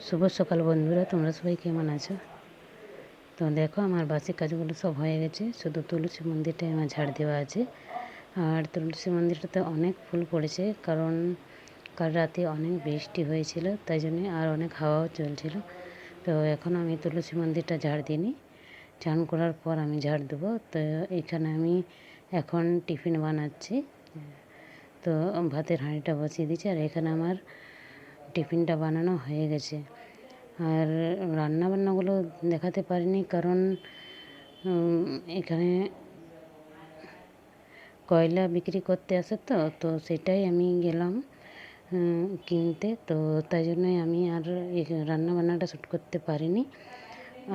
শুভ সকাল বন্ধুরা, তোমরা সবাই কেমন আছো? তো দেখো, আমার বাসি কাজগুলো সব হয়ে গেছে, শুধু তুলসী মন্দিরটাই আমার ঝাড় দেওয়া আছে। আর তুলসী মন্দিরটাতে অনেক ফুল পড়েছে, কারণ কাল রাতে অনেক বৃষ্টি হয়েছিল, তাই জন্যে আর অনেক হাওয়াও চলছিল। তো এখন আমি তুলসী মন্দিরটা ঝাড় দিইনি, চান করার পর আমি ঝাড় দেবো। তো এখানে আমি এখন টিফিন বানাচ্ছি। তো ভাতের হাঁড়িটা বসিয়ে দিচ্ছি, আর এখানে আমার টিফিনটা বানানো হয়ে গেছে। আর রান্নাবান্নাগুলো দেখাতে পারিনি, কারণ এখানে কয়লা বিক্রি করতে আসে, তো সেটাই আমি গেলাম কিনতে। তো তাই জন্যই আমি আর এই রান্নাবান্নাটা শ্যুট করতে পারিনি।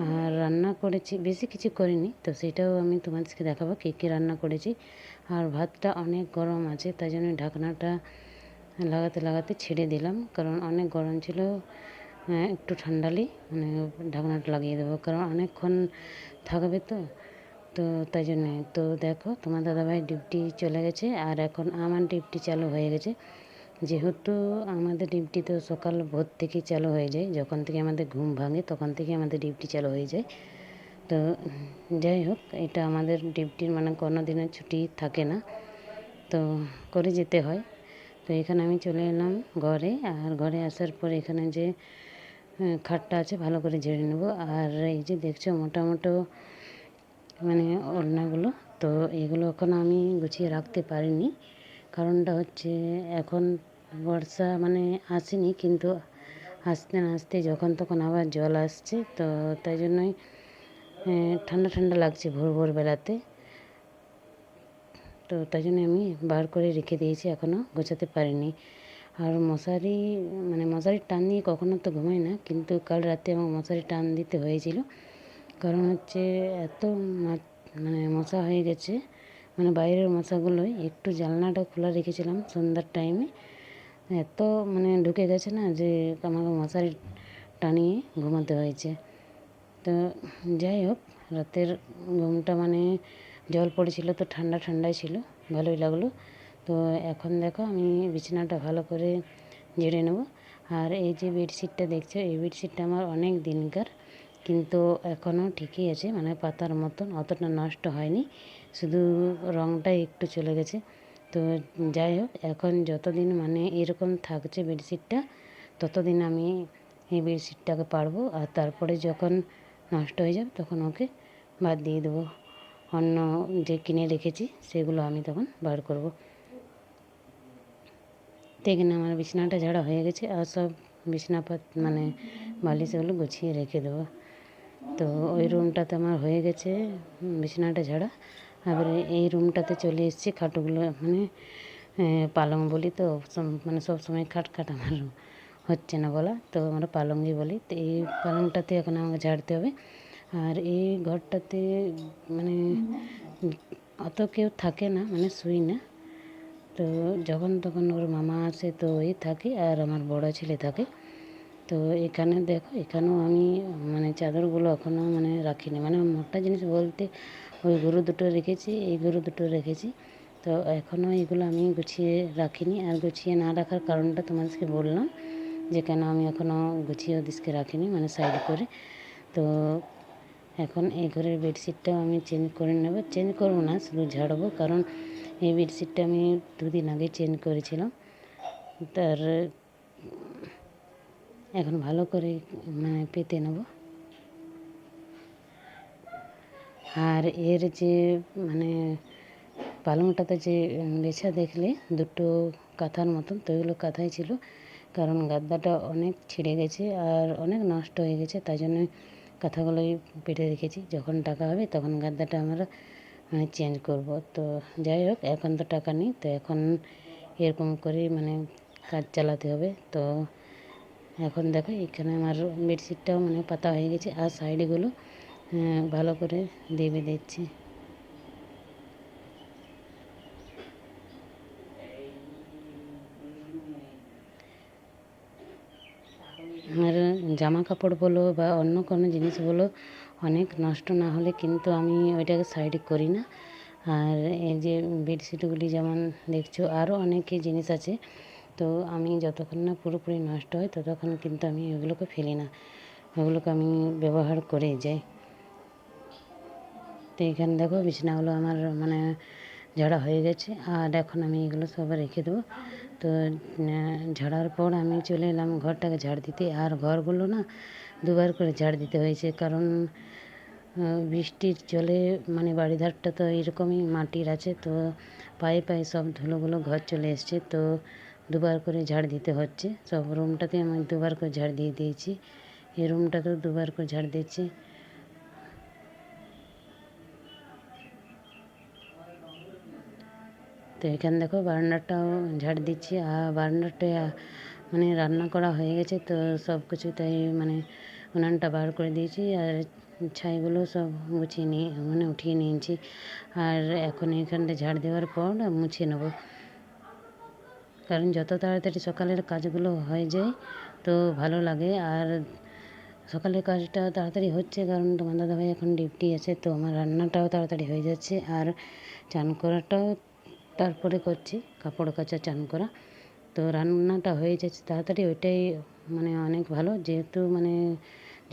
আর রান্না করেছি, বেশি কিছু করিনি, তো সেটাও আমি তোমাদেরকে দেখাবো কী কী রান্না করেছি। আর ভাতটা অনেক গরম আছে, তাই জন্য ঢাকনাটা লাগাতে লাগাতে ছেড়ে দিলাম, কারণ অনেক গরম ছিল। একটু ঠান্ডালে মানে ঢাকনাটা লাগিয়ে দেবো, কারণ অনেকক্ষণ থাকবে তো। তো তাই জন্যে তো দেখো, তোমার দাদাভাই ডিউটি চলে গেছে, আর এখন আমার ডিউটি চালু হয়ে গেছে। যেহেতু আমাদের ডিউটি তো সকাল ভোর থেকে চালু হয়ে যায়, যখন থেকে আমাদের ঘুম ভাঙে তখন থেকে আমাদের ডিউটি চালু হয়ে যায়। তো যাই হোক, এটা আমাদের ডিউটির মানে কোনো দিনের ছুটি থাকে না, তো করে যেতে হয়। তো এখানে আমি চলে এলাম ঘরে, আর ঘরে আসার পর এখানে যে খাটটা আছে ভালো করে ঝেড়ে নেব। আর এই যে দেখছো মোটামুটি মানে ওড়নাগুলো, তো এগুলো এখন আমি গুছিয়ে রাখতে পারিনি। কারণটা হচ্ছে এখন বর্ষা মানে আসেনি, কিন্তু আসতে না আসতে যখন তখন আবার জল আসছে, তো তাই জন্যই ঠান্ডা ঠান্ডা লাগছে ভোর ভোরবেলাতে। তো তাই জন্য আমি বার করে রেখে দিয়েছি, এখনও গোছাতে পারিনি। আর মশারি মানে মশারির টান দিয়ে কখনো তো ঘুমাই না, কিন্তু কাল রাতে আমার মশারি টান দিতে হয়েছিল। কারণ হচ্ছে এত মানে মশা হয়ে গেছে, মানে বাইরের মশাগুলোই। একটু জানলাটা খোলা রেখেছিলাম সন্ধ্যার টাইমে, এত মানে ঢুকে গেছে না যে আমাকে মশারি টানিয়ে ঘুমাতে হয়েছে। তো যাই হোক, রাতের ঘুমটা মানে জল পড়েছিল তো ঠান্ডা ঠান্ডাই ছিল, ভালোই লাগলো। তো এখন দেখো, আমি বিছানাটা ভালো করে ঝেড়ে নেব। আর এই যে বেডশিটটা দেখছো, এই বেডশিটটা আমার অনেক দিনকার, কিন্তু এখনও ঠিকই আছে, মানে পাতার মতন, অতটা নষ্ট হয়নি, শুধু রঙটাই একটু চলে গেছে। তো যাই হোক, এখন যতদিন মানে এরকম থাকছে বেডশিটটা, ততদিন আমি এই বেডশিটটাকে পারবো। আর তারপরে যখন নষ্ট হয়ে যাবে তখন ওকে বাদ দিয়ে দেবো, অন্য যে কিনে রেখেছি সেগুলো আমি তখন বার করব। তো এখানে আমার বিছানাটা ঝাড়া হয়ে গেছে, আর সব বিছানাপাত মানে বালিশগুলো গুছিয়ে রেখে দেবো। তো ওই রুমটাতে আমার হয়ে গেছে বিছানাটা ঝাড়া। এবারে এই রুমটাতে চলে এসেছি, খাটগুলো মানে পালং বলি তো, মানে সব সময় খাট খাট আমার হচ্ছে না বলা, তো আমরা পালংই বলি। তো এই পালংটাতে এখন আমাকে ঝাড়তে হবে। আর এই ঘরটাতে মানে অত কেউ থাকে না, মানে শুই না। তো যখন তখন ওর মামা আসে তো ওই থাকে, আর আমার বড় ছেলে থাকে। তো এখানে দেখো, এখানেও আমি মানে চাদরগুলো এখনও মানে রাখিনি, মানে মোটা জিনিস বলতে ওই গরু দুটো রেখেছি, এই গরু দুটো রেখেছি। তো এখনও এগুলো আমি গুছিয়ে রাখিনি। আর গুছিয়ে না রাখার কারণটা তোমাদেরকে বললাম, যে কেন আমি এখনও গুছিয়ে ওদেরকে রাখিনি, মানে সাইড করে। তো এখন এই ঘরের বেডশিটটাও আমি চেঞ্জ করে নেব, চেঞ্জ করবো না, শুধু ঝাড়বো, কারণ এই বেডশিটটা আমি 2 দিন আগে চেঞ্জ করেছিলাম। তার এখন ভালো করে মানে পেতে নেব। আর এর যে মানে পালংটাতে যে বেছা দেখলে দুটো কাঁথার মতন, তো এগুলো কাঁথাই ছিল, কারণ গাদ্দাটা অনেক ছিঁড়ে গেছে আর অনেক নষ্ট হয়ে গেছে, তাই জন্য কাঁথাগুলোই পেতে রেখেছি। যখন টাকা হবে তখন গাদ্দাটা আমরা মানে চেঞ্জ করব। তো যাই হোক, এখন তো টাকা নেই, তো এখন এরকম করে মানে কাজ চালাতে হবে। তো এখন দেখো, এখানে আমার বেডশিটটাও মানে পাতা হয়ে গেছে, আর সাইডগুলো ভালো করে দেবে দিচ্ছি। আর জামা কাপড় বলো বা অন্য কোনো জিনিস বলো, অনেক নষ্ট না হলে কিন্তু আমি ওইটাকে সাইডে করি না। আর এই যে বেডশিটগুলি যেমন দেখছো, আরও অনেক জিনিস আছে, তো আমি যতক্ষণ না পুরোপুরি নষ্ট হয় ততক্ষণ কিন্তু আমি ওগুলোকে ফেলি না, ওগুলোকে আমি ব্যবহার করে যাই। তো এখানে দেখো বিছানাগুলো আমার মানে ঝাড়া হয়ে গেছে, আর এখন আমি এগুলো সব রেখে দেবো। তো ঝাড়ার পর আমি চলে এলাম ঘরটাকে ঝাড় দিতে, আর ঘরগুলো না দুবার করে ঝাড় দিতে হয়েছে, কারণ বৃষ্টির জলে মানে বাড়ি ধারটা তো এরকমই মাটির আছে, তো পায়ে পায়ে সব ধুলোগুলো ঘর চলে এসছে, তো দুবার করে ঝাড় দিতে হচ্ছে। সব রুমটাতে আমি দুবার করে ঝাড় দিয়ে দিয়েছি, এই রুমটাতেও দুবার করে ঝাড় দিয়েছি। তো এখানে দেখো বারান্দাটাও ঝাড় দিচ্ছি, আর বারান্দাটা মানে রান্না করা হয়ে গেছে, তো সব কিছু তাই মানে উনানটা বার করে দিয়েছি, আর ছাইগুলো সব গুছিয়ে নিয়ে মানে উঠিয়ে নিয়েছি। আর এখন এখানটা ঝাড় দেওয়ার পর মুছে নেবো, কারণ যত তাড়াতাড়ি সকালের কাজগুলো হয়ে যায় তো ভালো লাগে। আর সকালের কাজটা তাড়াতাড়ি হচ্ছে কারণ তোমার দাদাভাই এখন ডিউটি আছে, তো আমার রান্নাটাও তাড়াতাড়ি হয়ে যাচ্ছে, আর চান করাটাও তারপরে করছি, কাপড় কাচা চান করা। তো রান্নাটা হয়ে যাচ্ছে তাড়াতাড়ি, ওইটাই মানে অনেক ভালো, যেহেতু মানে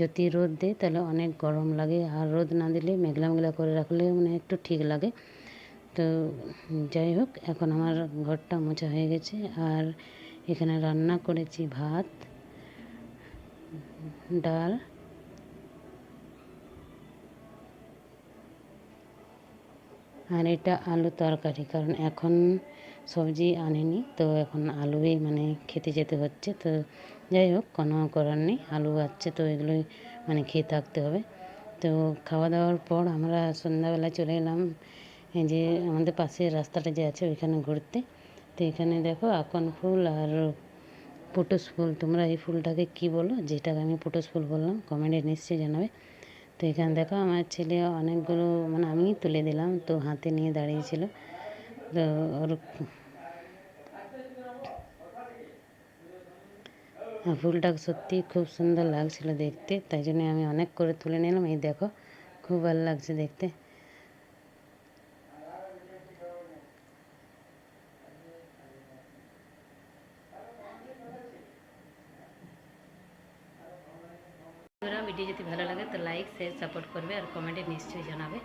যদি রোদ দেয় তাহলে অনেক গরম লাগে, আর রোদ না দিলে মেঘলা মেঘলা করে রাখলে মানে একটু ঠিক লাগে। তো যাই হোক, এখন আমার ঘরটা মোছা হয়ে গেছে, আর এখানে রান্না করেছি ভাত, ডাল, আর এটা আলু তরকারি, কারণ এখন সবজি আনেনি, তো এখন আলুই মানে খেতে যেতে হচ্ছে। তো যাই হোক, কোনো করার নেই, আলু আছে তো এগুলোই মানে খেয়ে থাকতে হবে। তো খাওয়া দাওয়ার পর আমরা সন্ধ্যাবেলা চলে এলাম এই যে আমাদের পাশের রাস্তাটা যে আছে ওইখানে ঘুরতে। তো এখানে দেখো আকন ফুল আর পটস ফুল, তোমরা এই ফুলটাকে কী বলো, যেটাকে আমি পটস ফুল বললাম কমেন্টে নিশ্চয়ই জানাবে। তো এখানে দেখো আমার ছেলে অনেকগুলো মানে আমিই তুলে দিলাম, তো হাতে নিয়ে দাঁড়িয়েছিল, তো ওর ফুলটা সত্যি খুব সুন্দর লাগছিল দেখতে, তাই জন্য আমি অনেক করে তুলে নিলাম। এই দেখো খুব ভালো লাগছে দেখতে। ভিডিও যদি ভালো লাগে তো লাইক শেয়ার সাপোর্ট করবে, আর কমেন্টে নিশ্চয়ই জানাবে।